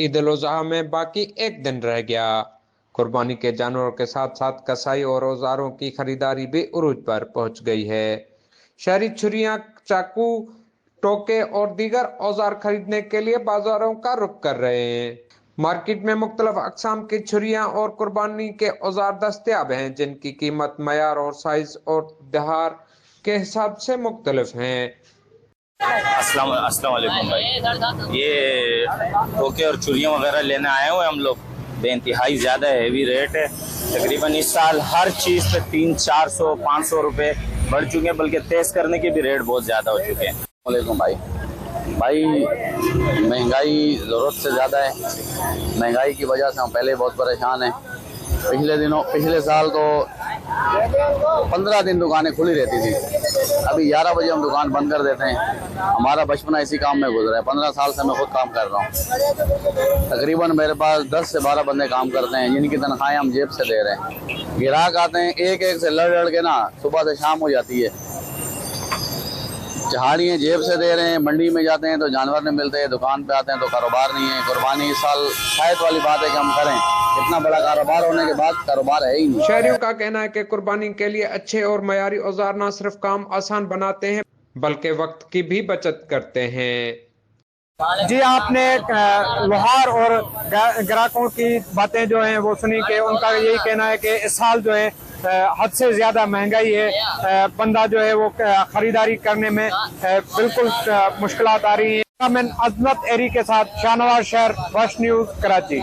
عید الاضحیٰ میں باقی ایک دن رہ گیا۔ قربانی کے جانوروں کے ساتھ ساتھ کسائی اور اوزاروں کی خریداری بھی عروج پر پہنچ گئی ہے۔ شہری چھریاں، چاقو، ٹوکے اور دیگر اوزار خریدنے کے لیے بازاروں کا رخ کر رہے ہیں۔ مارکیٹ میں مختلف اقسام کی چھریاں اور قربانی کے اوزار دستیاب ہیں، جن کی قیمت معیار اور سائز اور دہار کے حساب سے مختلف ہیں۔ السلام علیکم بھائی، یہ ٹوکے اور چوریاں وغیرہ لینے آئے ہوئے ہم لوگ۔ بے انتہائی زیادہ ہیوی ریٹ ہے، تقریباً اس سال ہر چیز پہ 300، 400، 500 روپے بڑھ چکے ہیں، بلکہ تیز کرنے کے بھی ریٹ بہت زیادہ ہو چکے ہیں۔ السلام علیکم بھائی، مہنگائی ضرورت سے زیادہ ہے۔ مہنگائی کی وجہ سے ہم پہلے بہت پریشان ہیں۔ پچھلے سال تو 15 دن دکانیں کھلی رہتی تھی، ابھی 11 بجے ہم دکان بند کر دیتے ہیں۔ ہمارا بچپنا اسی کام میں گزرا ہے، 15 سال سے میں خود کام کر رہا ہوں۔ تقریباً میرے پاس 10 سے 12 بندے کام کرتے ہیں، جن کی تنخواہیں ہم جیب سے دے رہے ہیں۔ گراہک آتے ہیں ایک ایک سے لڑ کے نا صبح سے شام ہو جاتی ہے۔ چہاڑیاں جیب سے دے رہے ہیں، منڈی میں جاتے ہیں تو جانور نہیں ملتے، دکان پہ آتے ہیں تو کاروبار نہیں ہے۔ قربانی اس سال شاید والی بات ہے کہ ہم کریں، اتنا بڑا کاروبار ہونے کے بعد کاروبار ہے ہی نہیں۔ شہریوں کا کہنا ہے کہ قربانی کے لیے اچھے اور معیاری اوزار نہ صرف کام آسان بناتے ہیں بلکہ وقت کی بھی بچت کرتے ہیں۔ جی، آپ نے لوہار اور گراہکوں کی باتیں جو ہیں وہ سنی کہ ان کا یہی کہنا ہے کہ اس سال جو ہے حد سے زیادہ مہنگائی ہے، بندہ جو ہے وہ خریداری کرنے میں بالکل مشکلات آ رہی ہیں۔ میں عظمت ایری کے ساتھ شاہ نواز شہر، فرسٹ نیوز، کراچی۔